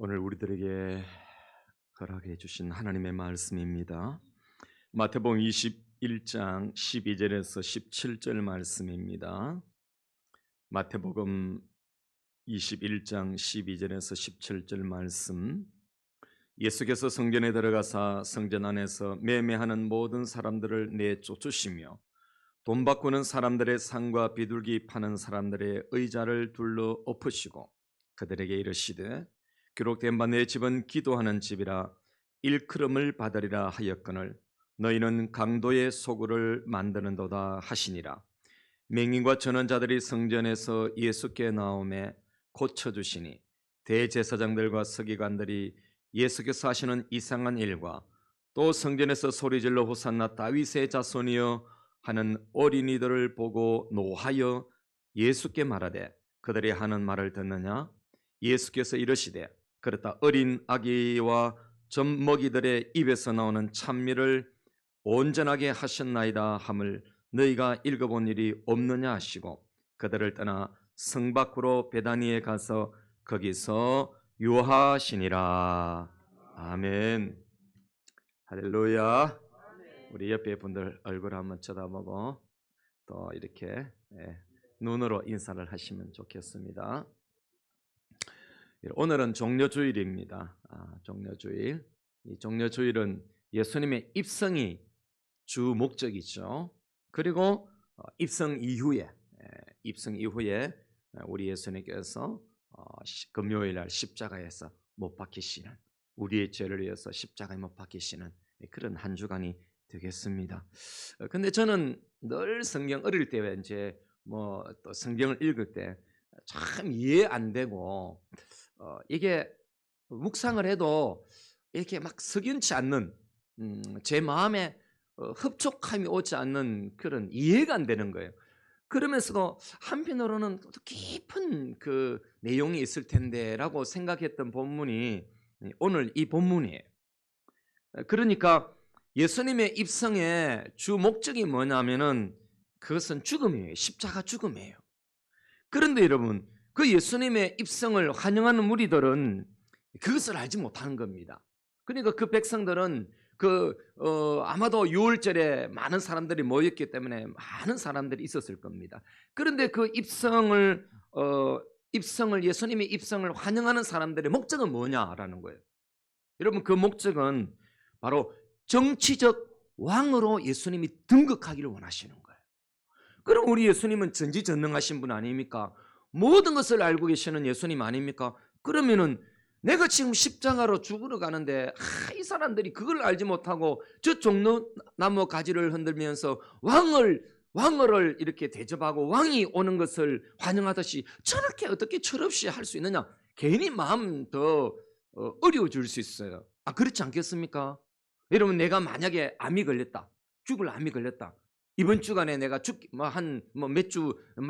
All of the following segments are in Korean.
오늘 우리들에게 허락해 주신 하나님의 말씀입니다. 마태복음 21장 12절에서 17절 말씀입니다. 마태복음 21장 12절에서 17절 말씀. 예수께서 성전에 들어가사 성전 안에서 매매하는 모든 사람들을 내쫓으시며 돈 바꾸는 사람들의 상과 비둘기 파는 사람들의 의자를 둘러 엎으시고 그들에게 이르시되 기록된 바 내 집은 기도하는 집이라 일컬음을 받으리라 하였거늘 너희는 강도의 소굴을 만드는도다 하시니라. 맹인과 전원자들이 성전에서 예수께 나오매 고쳐주시니 대제사장들과 서기관들이 예수께서 하시는 이상한 일과 또 성전에서 소리질러 호산나 다윗의 자손이여 하는 어린이들을 보고 노하여 예수께 말하되 그들이 하는 말을 듣느냐? 예수께서 이르시되 그렇다 어린 아기와 젖먹이들의 입에서 나오는 찬미를 온전하게 하셨나이다 함을 너희가 읽어본 일이 없느냐 하시고 그들을 떠나 성 밖으로 베다니에 가서 거기서 유하시니라. 아멘. 할렐루야. 우리 옆에 분들 얼굴 한번 쳐다보고 또 이렇게 눈으로 인사를 하시면 좋겠습니다. 오늘은 종려주일입니다. 종려주일. 이 종려주일은 예수님의 입성이 주 목적이죠. 그리고 입성 이후에 우리 예수님께서 금요일 날 십자가에서 못 박히시는, 우리의 죄를 위해서 십자가에 못 박히시는 그런 한 주간이 되겠습니다. 근데 저는 늘 성경 어릴 때 이제 또 성경을 읽을 때 참 이해 안 되고 이게 묵상을 해도 이렇게 막 석연치 않는, 제 마음에 흡족함이 오지 않는 그런 이해가 안 되는 거예요. 그러면서도 한편으로는 또 깊은 그 내용이 있을 텐데라고 생각했던 본문이 오늘 이 본문이에요. 그러니까 예수님의 입성의 주 목적이 뭐냐면은 그것은 죽음이에요. 십자가 죽음이에요. 그런데 여러분, 그 예수님의 입성을 환영하는 무리들은 그것을 알지 못하는 겁니다. 그러니까 그 백성들은 아마도 유월절에 많은 사람들이 모였기 때문에 많은 사람들이 있었을 겁니다. 그런데 그 예수님의 입성을 환영하는 사람들의 목적은 뭐냐라는 거예요. 여러분, 그 목적은 바로 정치적 왕으로 예수님이 등극하기를 원하시는 거예요. 그럼 우리 예수님은 전지전능하신 분 아닙니까? 모든 것을 알고 계시는 예수님 아닙니까? 그러면은 내가 지금 십자가로 죽으러 가는데 이 사람들이 그걸 알지 못하고 저 종려나무 가지를 흔들면서 왕을 이렇게 대접하고 왕이 오는 것을 환영하듯이 저렇게 어떻게 철없이 할 수 있느냐? 괜히 마음 더 어려워질 수 있어요. 그렇지 않겠습니까? 여러분, 내가 만약에 암이 걸렸다, 죽을 암이 걸렸다, 이번 주간에 내가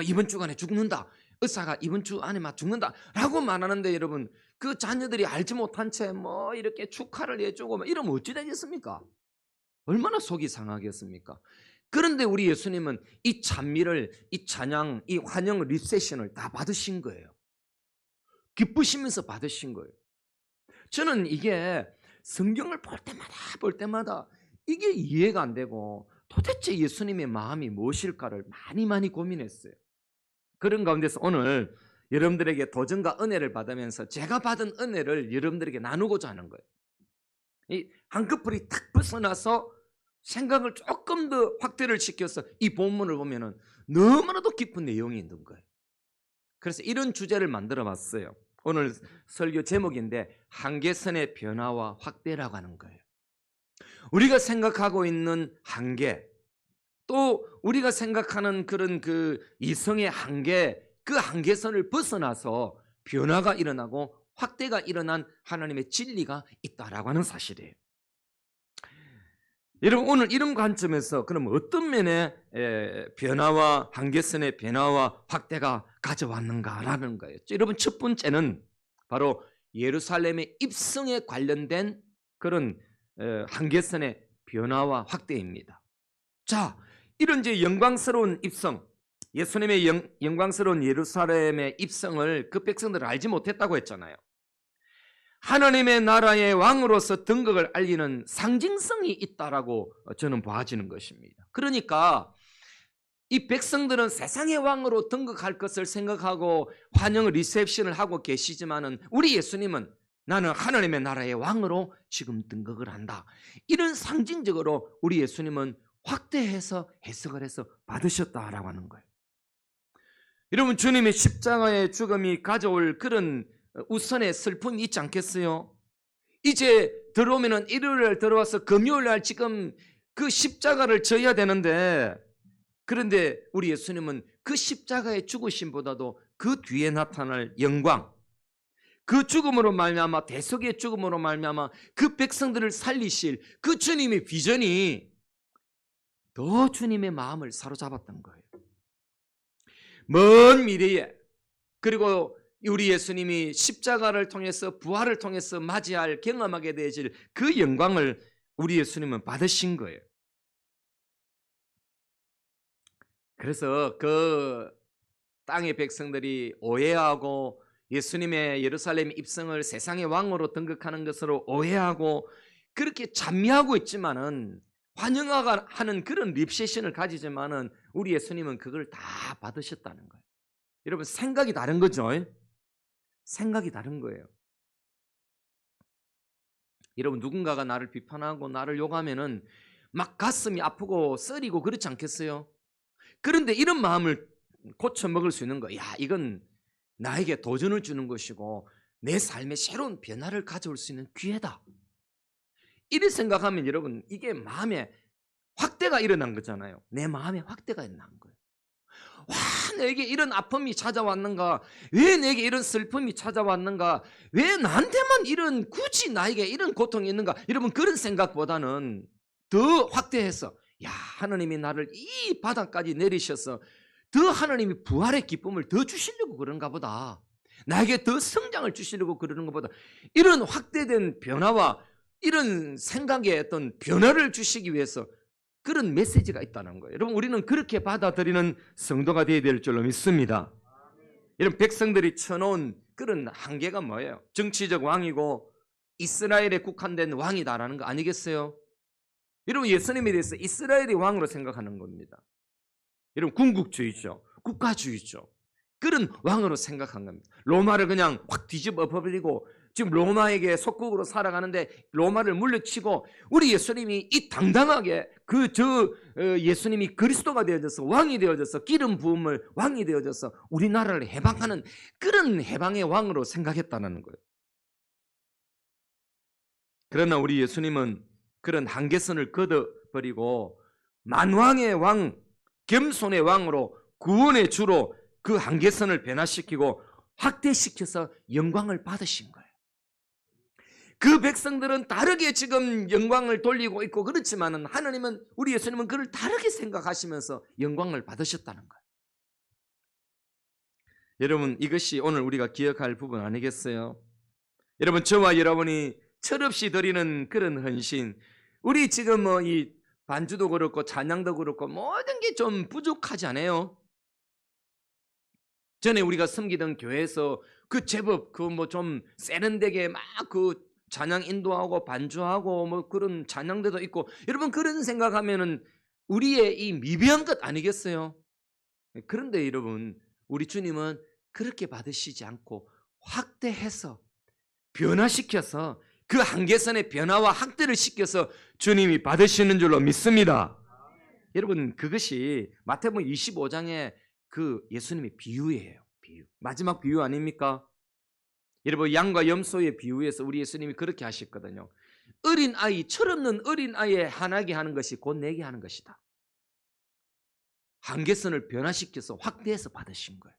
이번 주간에 죽는다, 의사가 이번 주 안에 막 죽는다라고 말하는데 여러분, 그 자녀들이 알지 못한 채 이렇게 축하를 해주고 이러면 어찌 되겠습니까? 얼마나 속이 상하겠습니까? 그런데 우리 예수님은 이 찬미를, 이 찬양, 이 환영 리셉션을 다 받으신 거예요. 기쁘시면서 받으신 거예요. 저는 이게 성경을 볼 때마다 이게 이해가 안 되고 도대체 예수님의 마음이 무엇일까를 많이 고민했어요. 그런 가운데서 오늘 여러분들에게 도전과 은혜를 받으면서 제가 받은 은혜를 여러분들에게 나누고자 하는 거예요. 이 한꺼풀이 탁 벗어나서 생각을 조금 더 확대를 시켜서 이 본문을 보면은 너무나도 깊은 내용이 있는 거예요. 그래서 이런 주제를 만들어 봤어요. 오늘 설교 제목인데 한계선의 변화와 확대라고 하는 거예요. 우리가 생각하고 있는 한계, 또 우리가 생각하는 그런 그 이성의 한계, 그 한계선을 벗어나서 변화가 일어나고 확대가 일어난 하나님의 진리가 있다라고 하는 사실이에요. 여러분, 오늘 이런 관점에서 그럼 어떤 면의 변화와 한계선의 변화와 확대가 가져왔는가라는 거예요. 여러분, 첫 번째는 바로 예루살렘의 입성에 관련된 그런 한계선의 변화와 확대입니다. 자, 이런 이제 영광스러운 입성, 예수님의 영광스러운 예루살렘의 입성을 그 백성들은 알지 못했다고 했잖아요. 하나님의 나라의 왕으로서 등극을 알리는 상징성이 있다라고 저는 봐지는 것입니다. 그러니까 이 백성들은 세상의 왕으로 등극할 것을 생각하고 환영 리셉션을 하고 계시지만은 우리 예수님은 나는 하나님의 나라의 왕으로 지금 등극을 한다. 이런 상징적으로 우리 예수님은 확대해서 해석을 해서 받으셨다라고 하는 거예요. 여러분, 주님의 십자가의 죽음이 가져올 그런 우선의 슬픔이 있지 않겠어요? 이제 들어오면은 일요일날 들어와서 금요일날 지금 그 십자가를 져야 되는데, 그런데 우리 예수님은 그 십자가의 죽으심보다도 그 뒤에 나타날 영광, 그 죽음으로 말미암아, 대속의 죽음으로 말미암아 그 백성들을 살리실 그 주님의 비전이 더 주님의 마음을 사로잡았던 거예요. 먼 미래에, 그리고 우리 예수님이 십자가를 통해서 부활을 통해서 맞이할 경험하게 되어질 그 영광을 우리 예수님은 받으신 거예요. 그래서 그 땅의 백성들이 오해하고 예수님의 예루살렘 입성을 세상의 왕으로 등극하는 것으로 오해하고 그렇게 찬미하고 있지만은, 환영하는 그런 립세션을 가지지만은 우리 예수님은 그걸 다 받으셨다는 거예요. 여러분, 생각이 다른 거죠. 생각이 다른 거예요. 여러분, 누군가가 나를 비판하고 나를 욕하면은 막 가슴이 아프고 쓰리고 그렇지 않겠어요? 그런데 이런 마음을 고쳐 먹을 수 있는 거, 야, 이건 나에게 도전을 주는 것이고 내 삶에 새로운 변화를 가져올 수 있는 기회다. 이렇게 생각하면 여러분, 이게 마음에 확대가 일어난 거잖아요. 내 마음에 확대가 일어난 거예요. 와, 내게 이런 아픔이 찾아왔는가? 왜 내게 이런 슬픔이 찾아왔는가? 왜 나한테만 이런, 굳이 나에게 이런 고통이 있는가? 여러분, 그런 생각보다는 더 확대해서, 야, 하나님이 나를 이 바닥까지 내리셔서 더 하나님이 부활의 기쁨을 더 주시려고 그런가 보다. 나에게 더 성장을 주시려고 그러는 것보다, 이런 확대된 변화와 이런 생각의 어떤 변화를 주시기 위해서 그런 메시지가 있다는 거예요. 여러분, 우리는 그렇게 받아들이는 성도가 되어야 될 줄로 믿습니다. 여러분, 백성들이 쳐놓은 그런 한계가 뭐예요? 정치적 왕이고 이스라엘에 국한된 왕이다라는 거 아니겠어요? 여러분, 예수님에 대해서 이스라엘이 왕으로 생각하는 겁니다. 여러분, 궁극주의죠. 국가주의죠. 그런 왕으로 생각한 겁니다. 로마를 그냥 확 뒤집어 버리고 지금 로마에게 속국으로 살아가는데 로마를 물리치고, 우리 예수님이 이 당당하게 예수님이 그리스도가 되어져서 왕이 되어져서 기름 부음을 왕이 되어져서 우리나라를 해방하는 그런 해방의 왕으로 생각했다는 거예요. 그러나 우리 예수님은 그런 한계선을 걷어버리고 만왕의 왕, 겸손의 왕으로, 구원의 주로 그 한계선을 변화시키고 확대시켜서 영광을 받으신 거예요. 그 백성들은 다르게 지금 영광을 돌리고 있고 그렇지만은 하나님은, 우리 예수님은 그를 다르게 생각하시면서 영광을 받으셨다는 거예요. 여러분, 이것이 오늘 우리가 기억할 부분 아니겠어요? 여러분, 저와 여러분이 철없이 드리는 그런 헌신, 우리 지금 이 반주도 그렇고 찬양도 그렇고 모든 게 좀 부족하지 않아요? 전에 우리가 섬기던 교회에서 그 제법 좀 세련되게 막 찬양 인도하고 반주하고 그런 찬양대도 있고, 여러분, 그런 생각하면은 우리의 이 미비한 것 아니겠어요? 그런데 여러분, 우리 주님은 그렇게 받으시지 않고 확대해서 변화시켜서 그 한계선의 변화와 확대를 시켜서 주님이 받으시는 줄로 믿습니다. 여러분, 그것이 마태복음 25장의 그 예수님의 비유예요. 비유. 마지막 비유 아닙니까? 여러분, 양과 염소의 비유에서 우리 예수님이 그렇게 하셨거든요. 어린 아이, 철없는 어린 아이에 한하게 하는 것이 곧 내게 하는 것이다. 한계선을 변화시켜서 확대해서 받으신 거예요.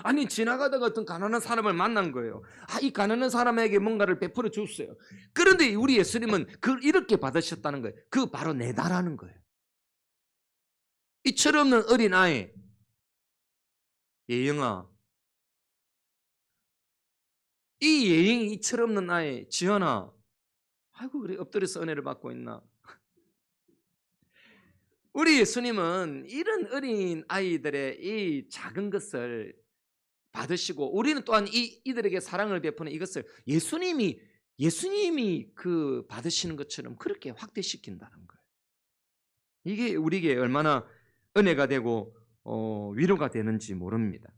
아니, 지나가다가 어떤 가난한 사람을 만난 거예요. 이 가난한 사람에게 뭔가를 베풀어 줬어요. 그런데 우리 예수님은 그걸 이렇게 받으셨다는 거예요. 그 바로 내다라는 거예요. 이 철없는 어린 아이, 예영아, 이 예영이 이 철없는 아이, 지연아, 아이고 그래 엎드려서 은혜를 받고 있나. 우리 예수님은 이런 어린 아이들의 이 작은 것을 받으시고 우리는 또한 이들에게 사랑을 베푸는 이것을 예수님이 그 받으시는 것처럼 그렇게 확대시킨다는 거예요. 이게 우리에게 얼마나 은혜가 되고 위로가 되는지 모릅니다.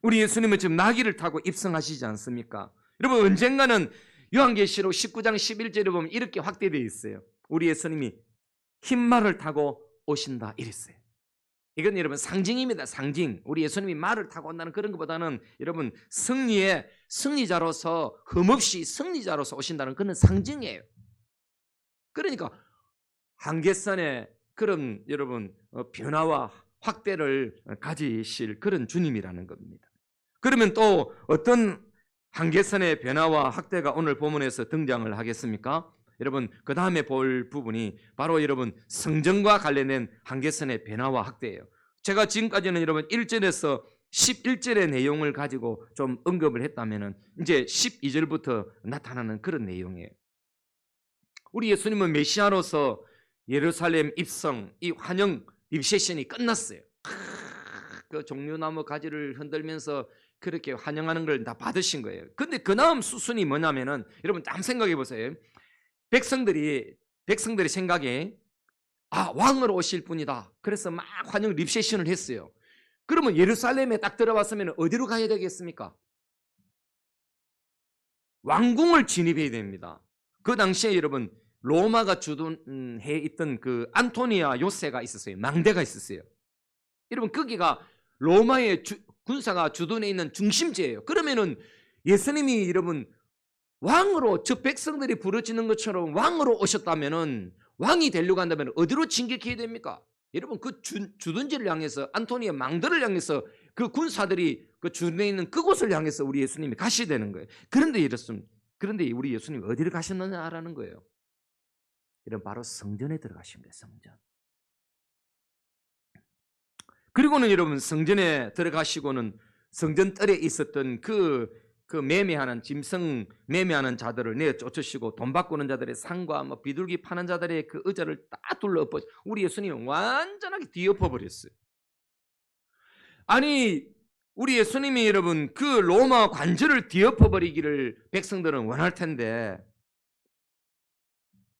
우리 예수님은 지금 나귀를 타고 입성하시지 않습니까? 여러분 언젠가는 요한계시록 19장 11절에 보면 이렇게 확대되어 있어요. 우리 예수님이 흰말을 타고 오신다 이랬어요. 이건 여러분 상징입니다. 상징. 우리 예수님이 말을 타고 온다는 그런 것보다는 여러분 승리자로서 흠없이 승리자로서 오신다는 그런 상징이에요. 그러니까 한계선의 그런 여러분 변화와 확대를 가지실 그런 주님이라는 겁니다. 그러면 또 어떤 한계선의 변화와 확대가 오늘 본문에서 등장을 하겠습니까? 여러분 그 다음에 볼 부분이 바로 여러분 성전과 관련된 한계선의 변화와 확대예요. 제가 지금까지는 여러분 1절에서 11절의 내용을 가지고 좀 언급을 했다면 이제 12절부터 나타나는 그런 내용이에요. 우리 예수님은 메시아로서 예루살렘 입성, 이 환영 리셉션이 끝났어요. 그 종려나무 가지를 흔들면서 그렇게 환영하는 걸 다 받으신 거예요. 근데 그 다음 수순이 뭐냐면은 여러분 한번 생각해 보세요. 백성들이 생각에 왕으로 오실 분이다. 그래서 막 환영 리셉션을 했어요. 그러면 예루살렘에 딱 들어왔으면 어디로 가야 되겠습니까? 왕궁을 진입해야 됩니다. 그 당시에 여러분 로마가 주둔해 있던 그 안토니아 요새가 있었어요. 망대가 있었어요. 여러분 거기가 로마의 군사가 주둔해 있는 중심지예요. 그러면은 예수님이 여러분 왕으로 저 백성들이 부르짖는 것처럼 왕으로 오셨다면은 왕이 되려고 한다면 어디로 진격해야 됩니까? 여러분 그 주둔지를 향해서 안토니아 망대를 향해서 그 군사들이 그 주둔해 있는 그곳을 향해서 우리 예수님이 가셔야 되는 거예요. 그런데 우리 예수님이 어디를 가셨느냐라는 거예요. 이런 바로 성전에 들어가신 거예요. 성전. 그리고는 여러분 성전에 들어가시고는 성전 뜰에 있었던 그 매매하는 짐승 매매하는 자들을 내어 쫓으시고 돈 바꾸는 자들의 상과 뭐 비둘기 파는 자들의 그 의자를 다 둘러 엎어 우리 예수님은 완전하게 뒤엎어 버렸어요. 아니 우리 예수님이 여러분 그 로마 관절을 뒤엎어 버리기를 백성들은 원할 텐데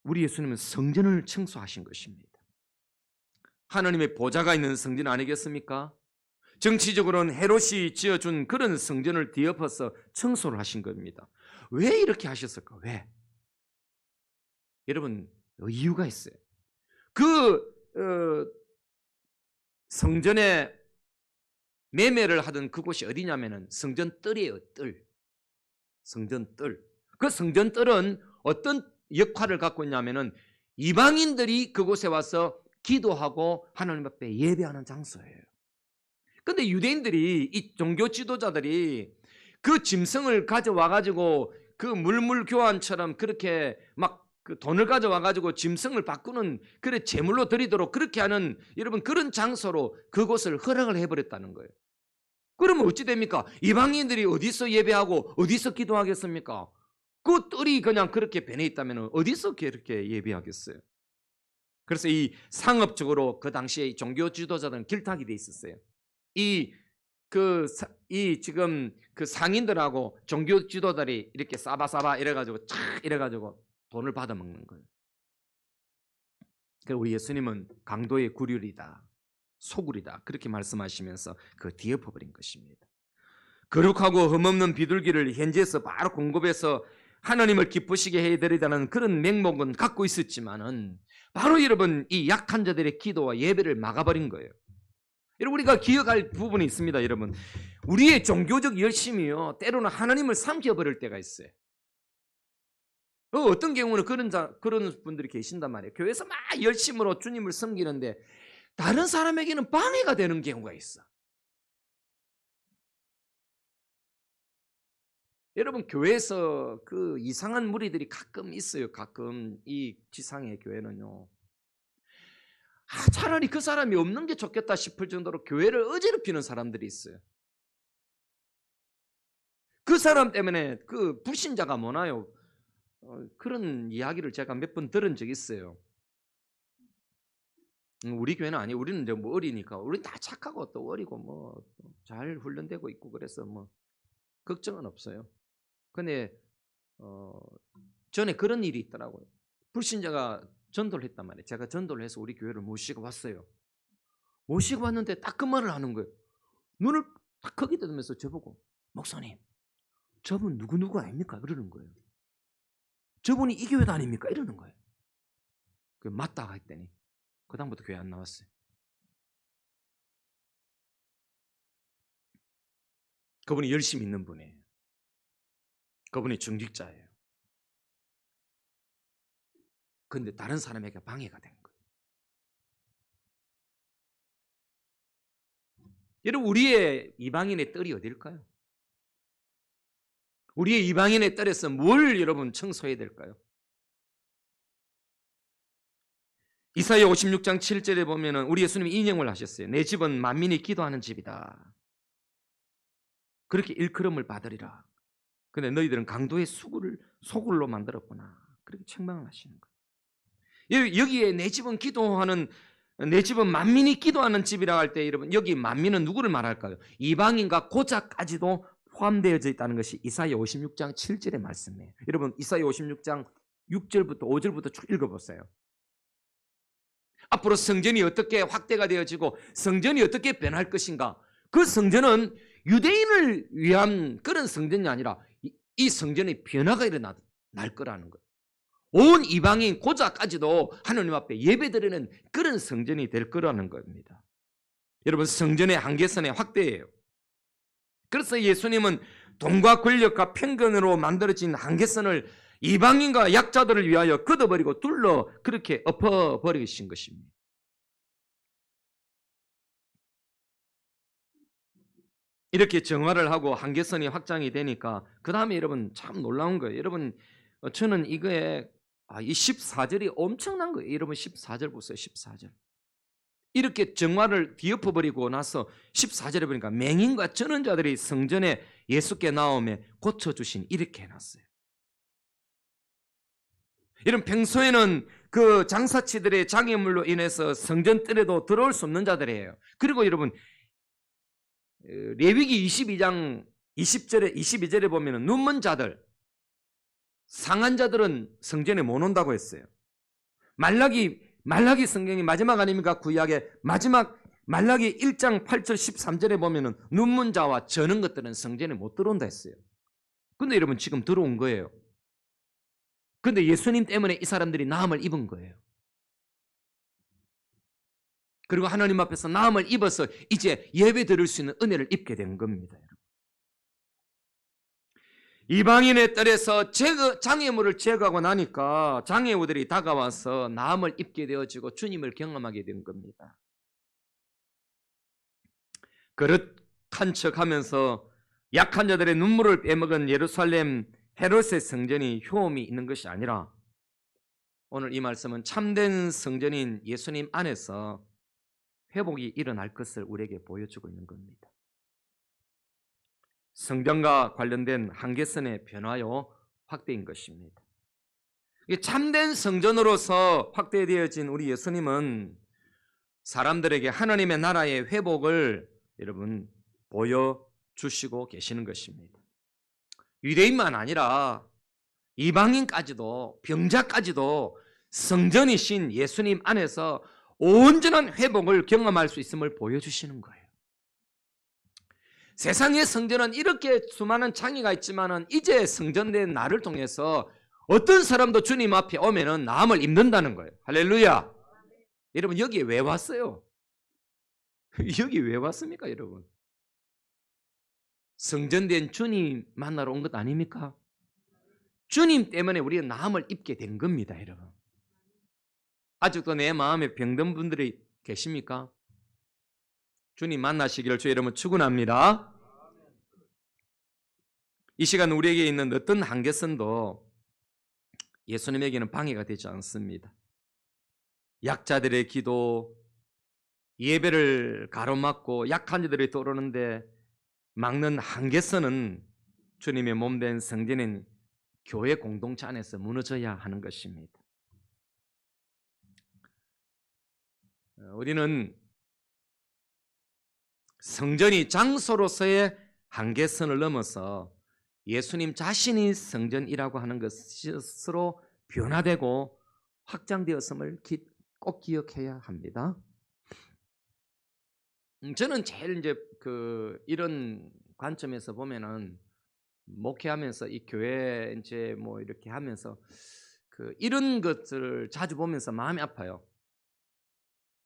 우리 예수님은 성전을 청소하신 것입니다. 하나님의 보좌가 있는 성전 아니겠습니까? 정치적으로는 헤롯이 지어준 그런 성전을 뒤엎어서 청소를 하신 겁니다. 왜 이렇게 하셨을까? 왜? 여러분 이유가 있어요. 성전에 매매를 하던 그곳이 어디냐면은 성전 뜰이에요. 뜰. 성전 뜰. 그 성전 뜰은 어떤 역할을 갖고 있냐면은 이방인들이 그곳에 와서 기도하고 하나님 앞에 예배하는 장소예요. 근데 유대인들이 이 종교 지도자들이 그 짐승을 가져와 가지고 그 물물 교환처럼 그렇게 막 그 돈을 가져와 가지고 짐승을 바꾸는 그래 제물로 드리도록 그렇게 하는 여러분 그런 장소로 그곳을 허락을 해버렸다는 거예요. 그러면 어찌 됩니까? 이방인들이 어디서 예배하고 어디서 기도하겠습니까? 그 뜰이 그냥 그렇게 변해 있다면 어디서 그렇게 예배하겠어요? 그래서 이 상업적으로 그 당시에 종교 지도자들은 길타기 돼 있었어요. 지금 그 상인들하고 종교 지도자들이 이렇게 싸바싸바 이래가지고 돈을 받아 먹는 거예요. 그래서 우리 예수님은 강도의 구휼이다, 소굴이다 그렇게 말씀하시면서 그 뒤엎어버린 것입니다. 거룩하고 흠없는 비둘기를 현지에서 바로 공급해서 하나님을 기쁘시게 해드리자는 그런 맹목은 갖고 있었지만은 바로 여러분 이 약한 자들의 기도와 예배를 막아버린 거예요. 여러분 우리가 기억할 부분이 있습니다. 여러분 우리의 종교적 열심이요 때로는 하나님을 삼켜버릴 때가 있어요. 어떤 경우는 그런 분들이 계신단 말이에요. 교회에서 막 열심으로 주님을 섬기는데 다른 사람에게는 방해가 되는 경우가 있어. 여러분 교회에서 그 이상한 무리들이 가끔 있어요. 가끔 이 지상의 교회는요. 차라리 그 사람이 없는 게 좋겠다 싶을 정도로 교회를 어지럽히는 사람들이 있어요. 그 사람 때문에 그 불신자가 많아요. 그런 이야기를 제가 몇 번 들은 적이 있어요. 우리 교회는 아니. 우리는 이제 뭐 어리니까. 우리는 다 착하고 또 어리고 뭐 잘 훈련되고 있고 그래서 뭐 걱정은 없어요. 근데 전에 그런 일이 있더라고요. 불신자가 전도를 했단 말이에요. 제가 전도를 해서 우리 교회를 모시고 왔어요. 모시고 왔는데 딱 그 말을 하는 거예요. 눈을 딱 크게 뜨면서 저보고 목사님, 저분 누구누구 아닙니까? 그러는 거예요. 저분이 이 교회 다닙니까? 이러는 거예요. 그 맞다 했더니 그다음부터 교회 안 나왔어요. 그분이 열심히 있는 분이에요. 그분이 중직자예요. 근데 다른 사람에게 방해가 된 거예요. 여러분, 우리의 이방인의 뜰이 어딜까요? 우리의 이방인의 뜰에서 뭘 여러분 청소해야 될까요? 이사야 56장 7절에 보면은 우리 예수님이 인용을 하셨어요. 내 집은 만민이 기도하는 집이다. 그렇게 일컬음을 받으리라. 근데 너희들은 강도의 소굴로 만들었구나. 그렇게 책망을 하시는 거예요. 여기에 내 집은 만민이 기도하는 집이라 할 때 여러분 여기 만민은 누구를 말할까요? 이방인과 고자까지도 포함되어져 있다는 것이 이사야 56장 7절의 말씀이에요. 여러분 이사야 56장 6절부터 5절부터 쭉 읽어보세요. 앞으로 성전이 어떻게 확대가 되어지고 성전이 어떻게 변할 것인가. 그 성전은 유대인을 위한 그런 성전이 아니라 이 성전의 변화가 일어날 거라는 거예요. 온 이방인 고자까지도 하느님 앞에 예배드리는 그런 성전이 될 거라는 겁니다. 여러분 성전의 한계선의 확대예요. 그래서 예수님은 돈과 권력과 편견으로 만들어진 한계선을 이방인과 약자들을 위하여 걷어버리고 둘러 그렇게 엎어버리신 것입니다. 이렇게 정화를 하고 한계선이 확장이 되니까 그 다음에 여러분 참 놀라운 거예요. 여러분 저는 이거에 이 14절이 엄청난 거예요. 여러분 14절 보세요. 14절. 이렇게 정화를 뒤엎어버리고 나서 14절에 보니까 맹인과 전원자들이 성전에 예수께 나오며 고쳐주신 이렇게 해놨어요. 이런 평소에는 그 장사치들의 장애물로 인해서 성전 뜰에도 들어올 수 없는 자들이에요. 그리고 여러분 레위기 22장 20절에 22절에 보면은 눈먼 자들, 상한 자들은 성전에 못 온다고 했어요. 말라기 성경이 마지막 아닙니까? 구약의 마지막 말라기 1장 8절 13절에 보면은 눈먼 자와 저는 것들은 성전에 못 들어온다 했어요. 근데 여러분 지금 들어온 거예요. 근데 예수님 때문에 이 사람들이 나음을 입은 거예요. 그리고 하나님 앞에서 나음을 입어서 이제 예배 드릴 수 있는 은혜를 입게 된 겁니다. 이방인의 뜰에서 장애물을 제거하고 나니까 장애우들이 다가와서 나음을 입게 되어지고 주님을 경험하게 된 겁니다. 그릇한 척하면서 약한 자들의 눈물을 빼먹은 예루살렘 헤롯의 성전이 효험이 있는 것이 아니라 오늘 이 말씀은 참된 성전인 예수님 안에서 회복이 일어날 것을 우리에게 보여주고 있는 겁니다. 성전과 관련된 한계선의 변화요 확대인 것입니다. 참된 성전으로서 확대되어진 우리 예수님은 사람들에게 하나님의 나라의 회복을 여러분 보여주시고 계시는 것입니다. 유대인만 아니라 이방인까지도 병자까지도 성전이신 예수님 안에서 온전한 회복을 경험할 수 있음을 보여주시는 거예요. 세상의 성전은 이렇게 수많은 창의가 있지만은 이제 성전된 나를 통해서 어떤 사람도 주님 앞에 오면은 나음을 입는다는 거예요. 할렐루야. 여러분 여기 왜 왔어요? 여기 왜 왔습니까, 여러분? 성전된 주님 만나러 온 것 아닙니까? 주님 때문에 우리가 나음을 입게 된 겁니다, 여러분. 아직도 내 마음에 병든 분들이 계십니까? 주님 만나시기를 주 여러분 축원합니다. 이 시간 우리에게 있는 어떤 한계선도 예수님에게는 방해가 되지 않습니다. 약자들의 기도, 예배를 가로막고 약한 자들이 떠오르는데 막는 한계선은 주님의 몸된 성전인 교회 공동체 안에서 무너져야 하는 것입니다. 우리는 성전이 장소로서의 한계선을 넘어서 예수님 자신이 성전이라고 하는 것으로 변화되고 확장되었음을 꼭 기억해야 합니다. 저는 제일 이제 이런 관점에서 보면은 목회하면서 이 교회 이제 뭐 이렇게 하면서 이런 것들을 자주 보면서 마음이 아파요.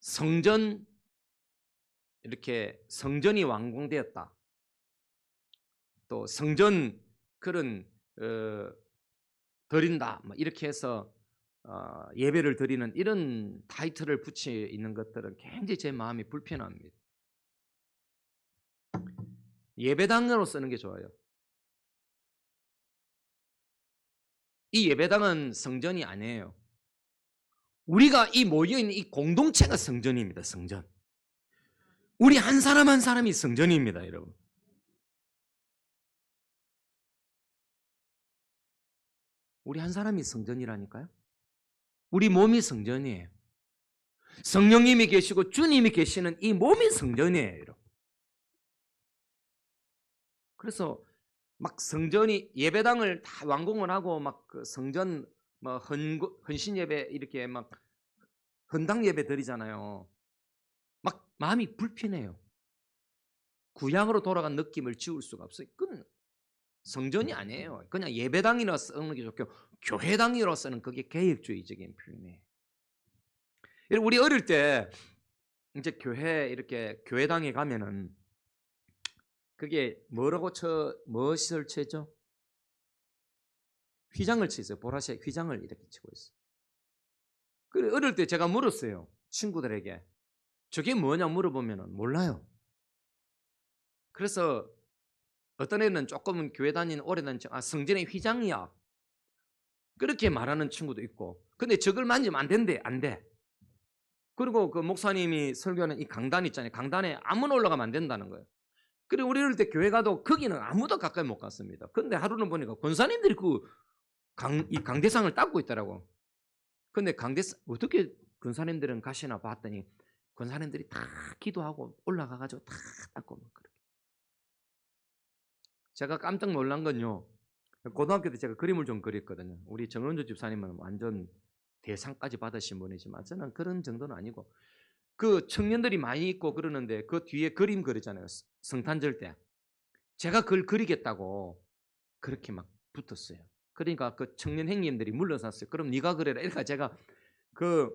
성전 이렇게 성전이 완공되었다. 또 성전 그런 드린다. 이렇게 해서 예배를 드리는 이런 타이틀을 붙여 있는 것들은 굉장히 제 마음이 불편합니다. 예배당으로 쓰는 게 좋아요. 이 예배당은 성전이 아니에요. 우리가 이 모여있는 이 공동체가 성전입니다. 성전. 우리 한 사람 한 사람이 성전입니다, 여러분. 우리 한 사람이 성전이라니까요. 우리 몸이 성전이에요. 성령님이 계시고 주님이 계시는 이 몸이 성전이에요, 여러분. 그래서 막 성전이 예배당을 다 완공을 하고 막 성전 뭐 헌신 예배 이렇게 막 헌당 예배 드리잖아요. 막 마음이 불편해요. 구약으로 돌아간 느낌을 지울 수가 없어요. 그건 성전이 아니에요. 그냥 예배당이라 쓰는 게 좋고 교회당이로서는 그게 개혁주의적인 표현이에요. 우리 어릴 때 이제 교회 이렇게 교회당에 가면은 그게 뭐라고 무엇을 치죠? 휘장을 치세요. 보라색 휘장을 이렇게 치고 있어요. 그래 어릴 때 제가 물었어요. 친구들에게. 저게 뭐냐 물어보면 몰라요. 그래서 어떤 애는 조금은 교회 다니는 오래된 성전의 휘장이야. 그렇게 말하는 친구도 있고. 근데 저걸 만지면 안 된대. 안 돼. 그리고 그 목사님이 설교하는 이 강단 있잖아요. 강단에 아무나 올라가면 안 된다는 거예요. 그리고 우리 어릴 때 교회 가도 거기는 아무도 가까이 못 갔습니다. 그런데 하루는 보니까 권사님들이 이 강대상을 닦고 있더라고. 근데 어떻게 권사님들은 가시나 봤더니 권사님들이 다 기도하고 올라가가지고 다 닦고 막 그렇게. 제가 깜짝 놀란 건요. 고등학교 때 제가 그림을 좀 그렸거든요. 우리 정은주 집사님은 완전 대상까지 받으신 분이지만 저는 그런 정도는 아니고 그 청년들이 많이 있고 그러는데 그 뒤에 그림 그리잖아요. 성탄절 때. 제가 그걸 그리겠다고 그렇게 막 붙었어요. 그러니까 그 청년 형님들이 물러섰어요. 그럼 네가 그래라. 이러니까 제가 그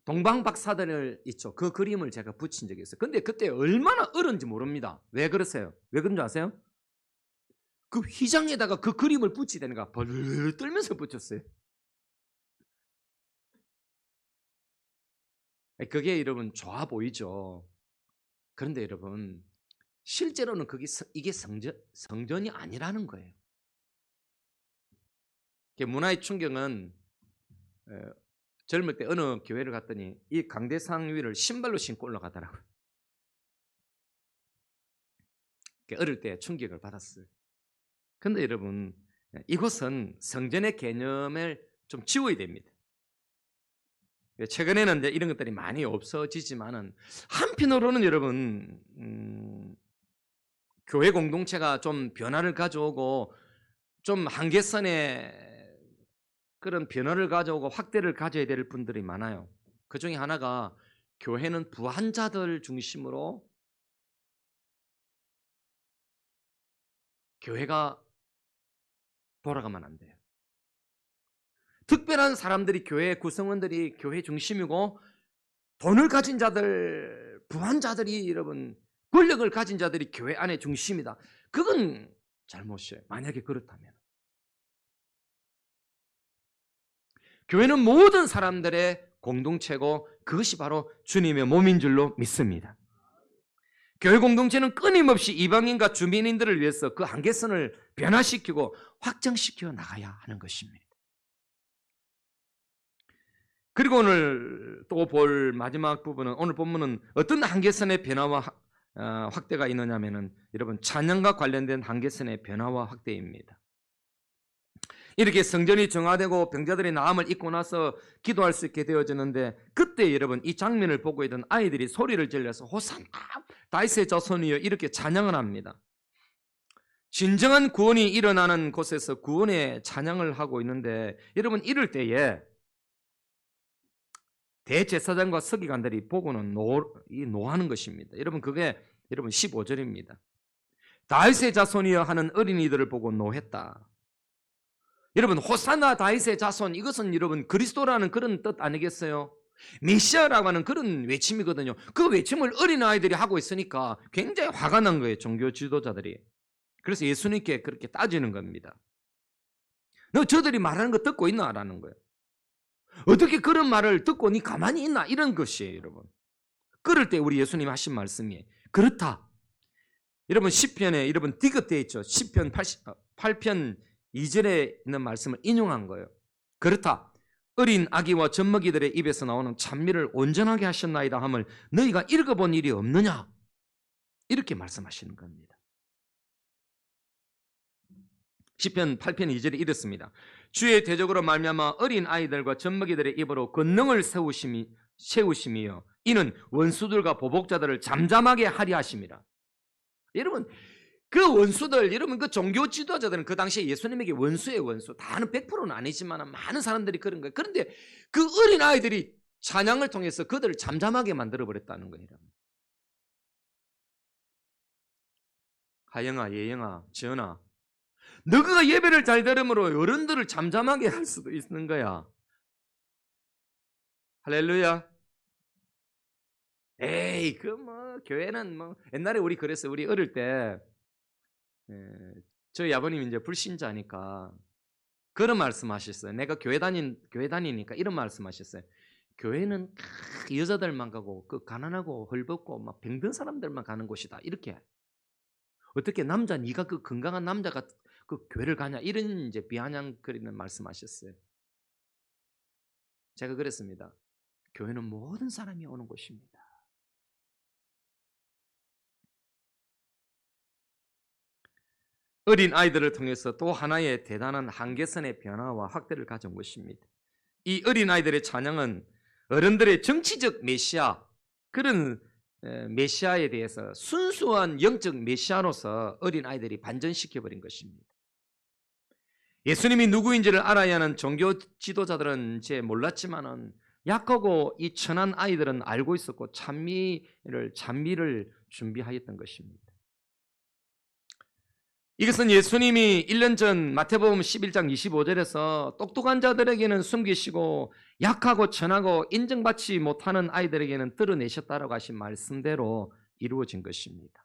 동방박사들 있죠. 그 그림을 제가 붙인 적이 있어요. 근데 그때 얼마나 어른지 모릅니다. 왜 그러세요? 왜 그런 줄 아세요? 그 휘장에다가 그 그림을 붙이다니까 벌 떨면서 붙였어요. 그게 여러분 좋아 보이죠. 그런데 여러분 실제로는 이게 성전이 아니라는 거예요. 문화의 충격은 젊을 때 어느 교회를 갔더니 이 강대상 위를 신발로 신고 올라가더라고요. 어릴 때 충격을 받았어요. 그런데 여러분 이곳은 성전의 개념을 좀 지워야 됩니다. 최근에는 이런 것들이 많이 없어지지만은 한편으로는 여러분 교회 공동체가 좀 변화를 가져오고 좀 한계선에 그런 변화를 가져오고 확대를 가져야 될 분들이 많아요. 그 중에 하나가 교회는 부한 자들 중심으로 교회가 돌아가면 안 돼요. 특별한 사람들이 교회 구성원들이 교회 중심이고 돈을 가진 자들, 부한 자들이 여러분 권력을 가진 자들이 교회 안에 중심이다. 그건 잘못이에요. 만약에 그렇다면. 교회는 모든 사람들의 공동체고 그것이 바로 주님의 몸인 줄로 믿습니다. 교회 공동체는 끊임없이 이방인과 주민인들을 위해서 그 한계선을 변화시키고 확장시켜 나가야 하는 것입니다. 그리고 오늘 또 볼 마지막 부분은 오늘 본문은 어떤 한계선의 변화와 확대가 있느냐면은 여러분 찬양과 관련된 한계선의 변화와 확대입니다. 이렇게 성전이 정화되고 병자들이 나음을 입고 나서 기도할 수 있게 되어지는데, 그때 여러분 이 장면을 보고 있던 아이들이 소리를 질러서 호산나 다윗의 자손이여 이렇게 찬양을 합니다. 진정한 구원이 일어나는 곳에서 구원의 찬양을 하고 있는데, 여러분 이럴 때에 대제사장과 서기관들이 보고는 노하는 것입니다. 여러분 그게 여러분 15절입니다. 다윗의 자손이여 하는 어린이들을 보고 노했다. 여러분 호산나 다윗의 자손, 이것은 여러분 그리스도라는 그런 뜻 아니겠어요? 메시아라고 하는 그런 외침이거든요. 그 외침을 어린아이들이 하고 있으니까 굉장히 화가 난 거예요, 종교 지도자들이. 그래서 예수님께 그렇게 따지는 겁니다. 너 저들이 말하는 거 듣고 있나? 라는 거예요. 어떻게 그런 말을 듣고 니 가만히 있나? 이런 것이에요, 여러분. 그럴 때 우리 예수님이 하신 말씀이 그렇다. 여러분 시편에 여러분 디귿되어 있죠. 시편 8편 2절에 있는 말씀을 인용한 거예요. 그렇다. 어린 아기와 젖먹이들의 입에서 나오는 찬미를 온전하게 하셨나이다 함을 너희가 읽어본 일이 없느냐? 이렇게 말씀하시는 겁니다. 시편 8편 2절에 이렇습니다. 주의 대적으로 말미암아 어린 아이들과 젖먹이들의 입으로 권능을 세우심이요 이는 원수들과 보복자들을 잠잠하게 하리 하심이라. 여러분 그 원수들, 여러분 그 종교 지도자들은 그 당시에 예수님에게 원수예요, 원수. 다는 100%는 아니지만 많은 사람들이 그런 거예요. 그런데 그 어린 아이들이 찬양을 통해서 그들을 잠잠하게 만들어 버렸다는 거예요. 하영아, 예영아, 지연아, 너가 예배를 잘 들음으로 어른들을 잠잠하게 할 수도 있는 거야. 할렐루야. 에이, 그 뭐 교회는 뭐 옛날에 우리 그랬어요. 우리 어릴 때 저희 아버님이 이제 불신자니까 그런 말씀하셨어요. 내가 교회 다니니까 이런 말씀하셨어요. 교회는 여자들만 가고 그 가난하고 헐벗고 막 병든 사람들만 가는 곳이다. 이렇게. 어떻게 남자 네가 그 건강한 남자가 그 교회를 가냐? 이런 이제 비아냥거리는 말씀하셨어요. 제가 그랬습니다. 교회는 모든 사람이 오는 곳입니다. 어린 아이들을 통해서 또 하나의 대단한 한계선의 변화와 확대를 가져온 것입니다. 이 어린 아이들의 찬양은 어른들의 정치적 메시아, 그런 메시아에 대해서 순수한 영적 메시아로서 어린 아이들이 반전시켜버린 것입니다. 예수님이 누구인지를 알아야 하는 종교 지도자들은 이제 몰랐지만은 약하고 이 천한 아이들은 알고 있었고 찬미를 준비하였던 것입니다. 이것은 예수님이 1년 전 마태복음 11장 25절에서 똑똑한 자들에게는 숨기시고 약하고 천하고 인정받지 못하는 아이들에게는 드러내셨다라고 하신 말씀대로 이루어진 것입니다.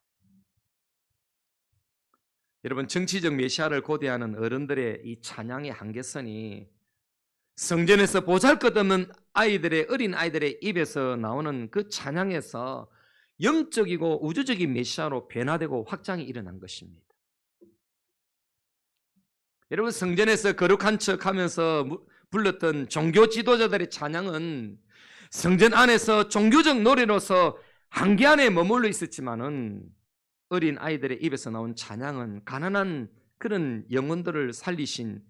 여러분 정치적 메시아를 고대하는 어른들의 이 찬양의 한계선이 성전에서 보잘것없는 어린 아이들의 입에서 나오는 그 찬양에서 영적이고 우주적인 메시아로 변화되고 확장이 일어난 것입니다. 여러분 성전에서 거룩한 척하면서 불렀던 종교 지도자들의 찬양은 성전 안에서 종교적 노래로서 한계 안에 머물러 있었지만은 어린 아이들의 입에서 나온 찬양은 가난한 그런 영혼들을 살리신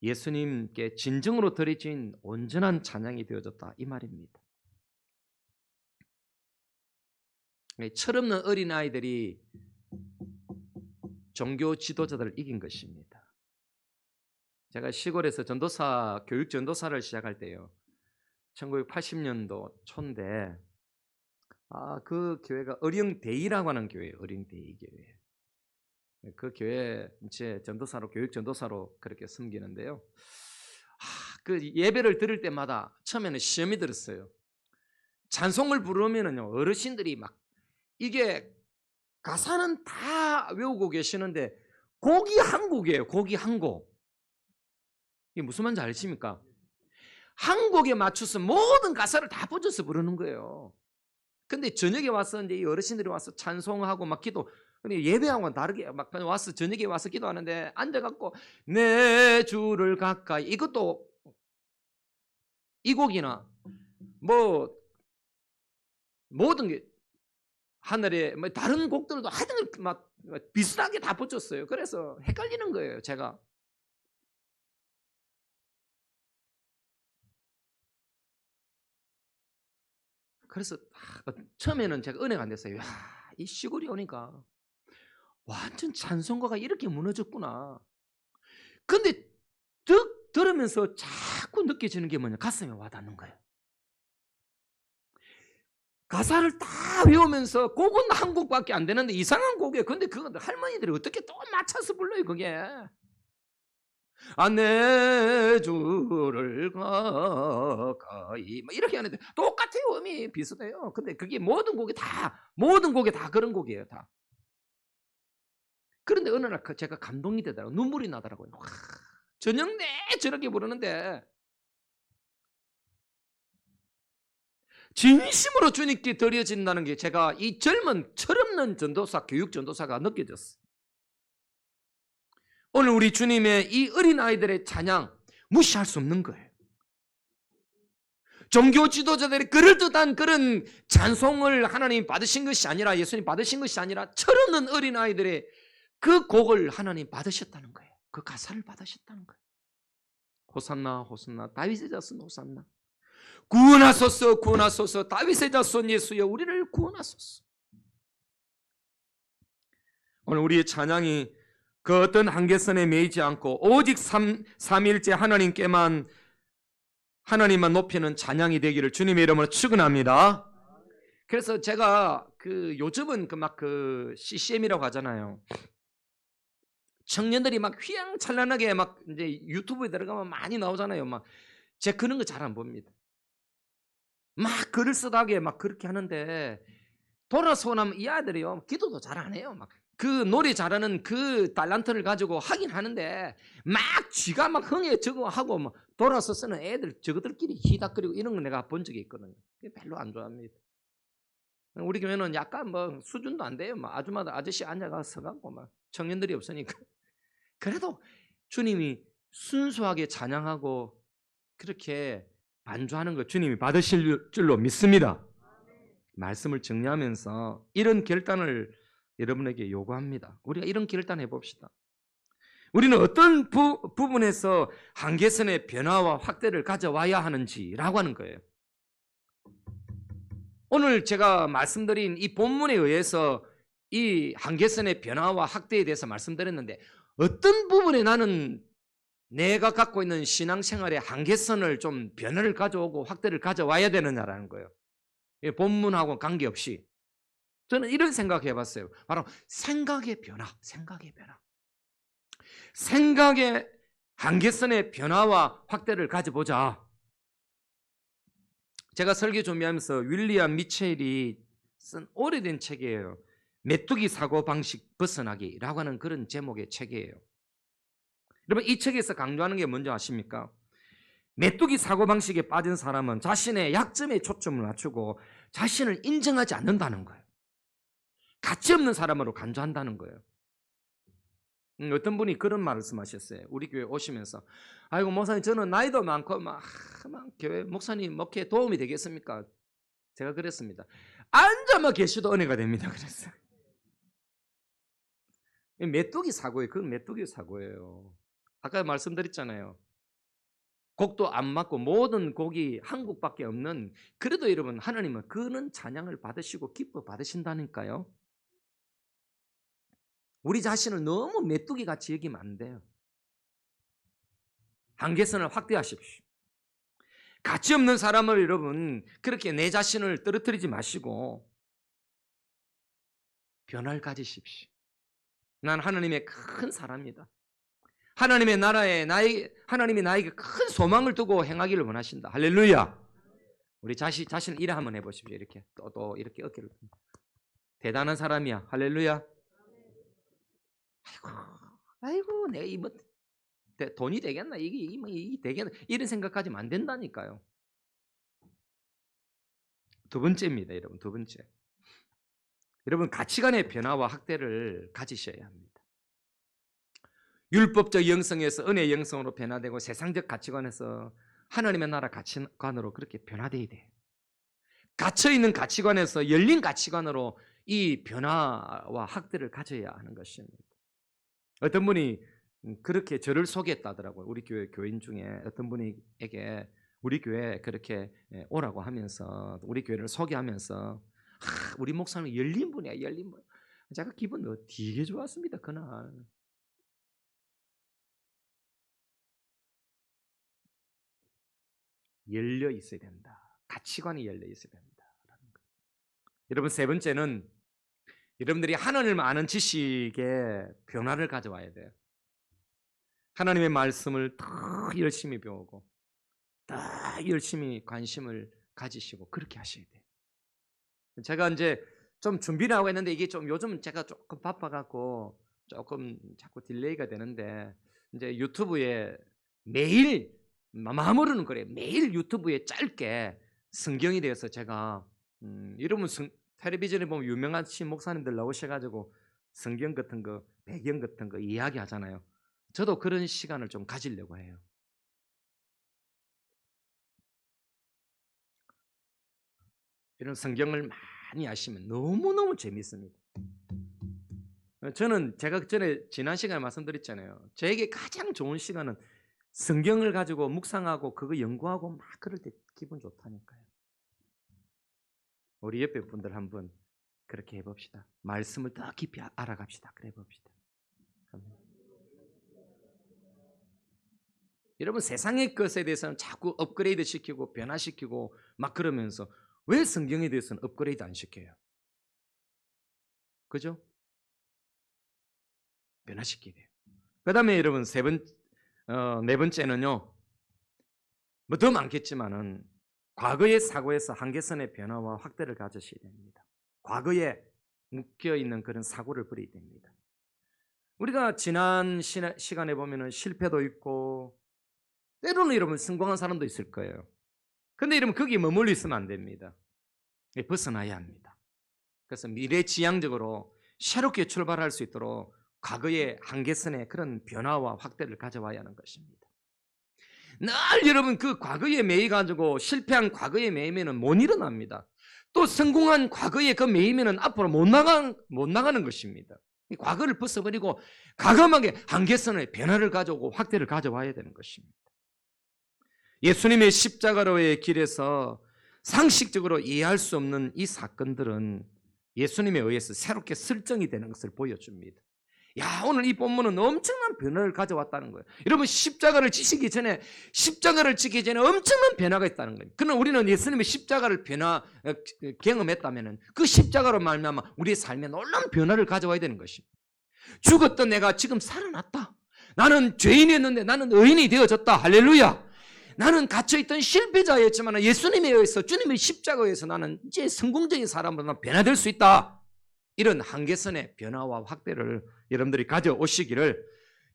예수님께 진정으로 드려진 온전한 찬양이 되어졌다 이 말입니다. 철없는 어린 아이들이 종교 지도자들을 이긴 것입니다. 제가 시골에서 교육 전도사를 시작할 때요. 1980년도 초인데 그 교회가 어령대이라고 하는 교회예요. 어령대이 교회. 그 교회 제 전도사로 교육 전도사로 그렇게 섬기는데요. 그 예배를 들을 때마다 처음에는 시험이 들었어요. 찬송을 부르면은요 어르신들이 막 이게 가사는 다 외우고 계시는데 곡이 한 곡이에요. 곡이 한 곡. 이게 무슨 말인지 아십니까? 한 곡에 맞춰서 모든 가사를 다 붙여서 부르는 거예요. 근데 저녁에 와서 이제 이 어르신들이 와서 찬송하고 막 근데 예배하고는 다르게 막 와서 저녁에 와서 기도하는데 앉아갖고 내 주를 가까이 이것도 이 곡이나 뭐 모든 게 하늘에 뭐 다른 곡들도 하여튼 막 비슷하게 다 붙였어요. 그래서 헷갈리는 거예요, 제가. 그래서 처음에는 제가 은혜가 안 됐어요. 야, 이 시골이 오니까 완전 찬송가가 이렇게 무너졌구나. 근데 들으면서 자꾸 느껴지는 게 뭐냐, 가슴에 와닿는 거예요. 가사를 다 외우면서 곡은 한 곡밖에 안 되는데 이상한 곡이에요. 근데 그건 할머니들이 어떻게 또 맞춰서 불러요, 그게. 내 주를 가까이 이렇게 하는데 똑같아요. 음이 비슷해요. 근데 그게 모든 곡이 다 그런 곡이에요, 다. 그런데 어느 날 제가 감동이 되더라고요. 눈물이 나더라고요. 와, 저녁 내 저렇게 부르는데 진심으로 주님께 드려진다는 게 제가 이 젊은 철없는 전도사, 교육 전도사가 느껴졌어요. 오늘 우리 주님의 이 어린아이들의 찬양 무시할 수 없는 거예요. 종교 지도자들이 그럴듯한 그런 찬송을 하나님 받으신 것이 아니라, 예수님 받으신 것이 아니라 철없는 어린아이들의 그 곡을 하나님 받으셨다는 거예요. 그 가사를 받으셨다는 거예요. 호산나 호산나 다윗의 자손 호산나, 구원하소서 구원하소서 다윗의 자손 예수여 우리를 구원하소서. 오늘 우리의 찬양이 그 어떤 한계선에 매이지 않고 오직 삼위일체 하나님만 높이는 찬양이 되기를 주님의 이름으로 축원합니다. 그래서 제가 요즘은 그 CCM이라고 하잖아요. 청년들이 막 휘황찬란하게 막 이제 유튜브에 들어가면 많이 나오잖아요. 막 제가 그런 거 잘 안 봅니다. 막 글을 쓰다게 막 그렇게 하는데 돌아서고 나면 이 아이들이요 기도도 잘 안 해요. 막 그 노래 잘하는 그 달란트를 가지고 하긴 하는데 막 쥐가 막 흥에 저거 하고 막 돌아서 쓰는 애들 저것들끼리 히닥거리고 이런 거 내가 본 적이 있거든요. 별로 안 좋아합니다. 우리 교회는 약간 뭐 수준도 안 돼요. 막 아줌마들 아저씨 앉아가서 갖고 막 청년들이 없으니까. 그래도 주님이 순수하게 찬양하고 그렇게 반주하는 거 주님이 받으실 줄로 믿습니다. 말씀을 정리하면서 이런 결단을 여러분에게 요구합니다. 우리가 이런 결단 해봅시다. 우리는 어떤 부분에서 한계선의 변화와 확대를 가져와야 하는지라고 하는 거예요. 오늘 제가 말씀드린 이 본문에 의해서 이 한계선의 변화와 확대에 대해서 말씀드렸는데 어떤 부분에 나는 내가 갖고 있는 신앙생활의 한계선을 좀 변화를 가져오고 확대를 가져와야 되느냐라는 거예요. 본문하고 관계없이 저는 이런 생각해 봤어요. 바로 생각의 변화. 생각의 한계선의 변화와 확대를 가져보자. 제가 설교 준비하면서 윌리엄 미첼이 쓴 오래된 책이에요. 메뚜기 사고방식 벗어나기라고 하는 그런 제목의 책이에요. 여러분 이 책에서 강조하는 게 뭔지 아십니까? 메뚜기 사고방식에 빠진 사람은 자신의 약점에 초점을 맞추고 자신을 인정하지 않는다는 거예요. 가치 없는 사람으로 간주한다는 거예요. 어떤 분이 그런 말씀하셨어요. 우리 교회 오시면서 아이고 목사님 저는 나이도 많고 막 교회 목사님 목회에 도움이 되겠습니까? 제가 그랬습니다. 앉아만 계셔도 은혜가 됩니다. 그랬어요. 메뚜기 사고예요. 그건 메뚜기 사고예요. 아까 말씀드렸잖아요. 곡도 안 맞고 모든 곡이 한 곡밖에 없는, 그래도 여러분 하나님은 그는 찬양을 받으시고 기뻐 받으신다니까요. 우리 자신을 너무 메뚜기 같이 여기면 안 돼요. 한계선을 확대하십시오. 가치 없는 사람을 여러분 그렇게 내 자신을 떨어뜨리지 마시고 변화를 가지십시오. 난 하나님의 큰 사람이다. 하나님의 나라에 하나님이 나에게 큰 소망을 두고 행하기를 원하신다. 할렐루야. 우리 자신을 이래 한번 해보십시오. 이렇게 또 이렇게 어깨를 대단한 사람이야. 할렐루야. 아이고 내가 뭐 돈이 되겠나 이게 되겠나 이런 생각하지면 안 된다니까요. 두 번째입니다, 여러분. 두 번째. 여러분 가치관의 변화와 확대를 가지셔야 합니다. 율법적 영성에서 은혜의 영성으로 변화되고 세상적 가치관에서 하나님의 나라 가치관으로 그렇게 변화돼야 돼요. 갇혀있는 가치관에서 열린 가치관으로 이 변화와 확대를 가져야 하는 것입니다. 어떤 분이 그렇게 저를 소개했다더라고요. 우리 교회 교인 중에 어떤 분에게 우리 교회 그렇게 오라고 하면서 우리 교회를 소개하면서 우리 목사는 열린 분이야, 열린 분. 제가 기분 되게 좋았습니다, 그날. 열려 있어야 된다. 가치관이 열려 있어야 된다라는 거. 여러분, 세 번째는 여러분들이 하나님을 아는 지식에 변화를 가져와야 돼요. 하나님의 말씀을 더 열심히 배우고 더 열심히 관심을 가지시고 그렇게 하셔야 돼요. 제가 이제 좀 준비를 하고 있는데 이게 좀 요즘 제가 조금 바빠갖고 조금 자꾸 딜레이가 되는데 이제 유튜브에 매일 마음으로는 그래요. 매일 유튜브에 짧게 성경에 대해서 제가 여러분 텔레비전에 보면 유명한 목사님들 나오셔가지고 성경 같은 거 배경 같은 거 이야기하잖아요. 저도 그런 시간을 좀 가지려고 해요. 이런 성경을 많이 아시면 너무너무 재밌습니다. 저는 제가 전에 지난 시간에 말씀드렸잖아요. 저에게 가장 좋은 시간은 성경을 가지고 묵상하고 그거 연구하고 막 그럴 때 기분 좋다니까요. 우리 옆에 분들 한번 그렇게 해봅시다. 말씀을 더 깊이 알아갑시다. 그래 봅시다. 여러분, 세상의 것에 대해서는 자꾸 업그레이드 시키고 변화시키고 막 그러면서 왜 성경에 대해서는 업그레이드 안 시켜요? 그죠? 변화시켜야 돼요. 그 다음에 여러분 네 번째는요, 뭐 더 많겠지만은 과거의 사고에서 한계선의 변화와 확대를 가지셔야 됩니다. 과거에 묶여있는 그런 사고를 버려야 됩니다. 우리가 지난 시간에 보면은 실패도 있고 때로는 여러분 성공한 사람도 있을 거예요. 근데 여러분 거기에 머물러 있으면 안 됩니다. 벗어나야 합니다. 그래서 미래지향적으로 새롭게 출발할 수 있도록 과거의 한계선의 그런 변화와 확대를 가져와야 하는 것입니다. 늘 여러분 그 과거에 매이가지고 실패한 과거에 매이면은 못 일어납니다. 또 성공한 과거에 그 매이면은 앞으로 못 나가는 것입니다. 과거를 벗어버리고 과감하게 한계선의 변화를 가져오고 확대를 가져와야 되는 것입니다. 예수님의 십자가로의 길에서 상식적으로 이해할 수 없는 이 사건들은 예수님에 의해서 새롭게 설정이 되는 것을 보여줍니다. 야, 오늘 이 본문은 엄청난 변화를 가져왔다는 거예요. 여러분, 십자가를 지기 전에 엄청난 변화가 있다는 거예요. 그러나 우리는 예수님의 십자가를 경험했다면 그 십자가로 말미암아 우리의 삶에 놀라운 변화를 가져와야 되는 것입니다. 죽었던 내가 지금 살아났다. 나는 죄인이었는데 나는 의인이 되어졌다. 할렐루야. 나는 갇혀있던 실패자였지만 예수님에 의해서 주님의 십자가에 의해서 나는 이제 성공적인 사람으로 변화될 수 있다. 이런 한계선의 변화와 확대를 여러분들이 가져오시기를,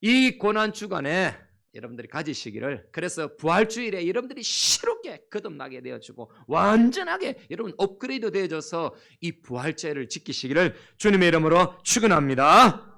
이 고난 주간에 여러분들이 가지시기를, 그래서 부활주일에 여러분들이 새롭게 거듭나게 되어지고 완전하게 여러분 업그레이드 되어져서 이 부활제를 지키시기를 주님의 이름으로 축원합니다.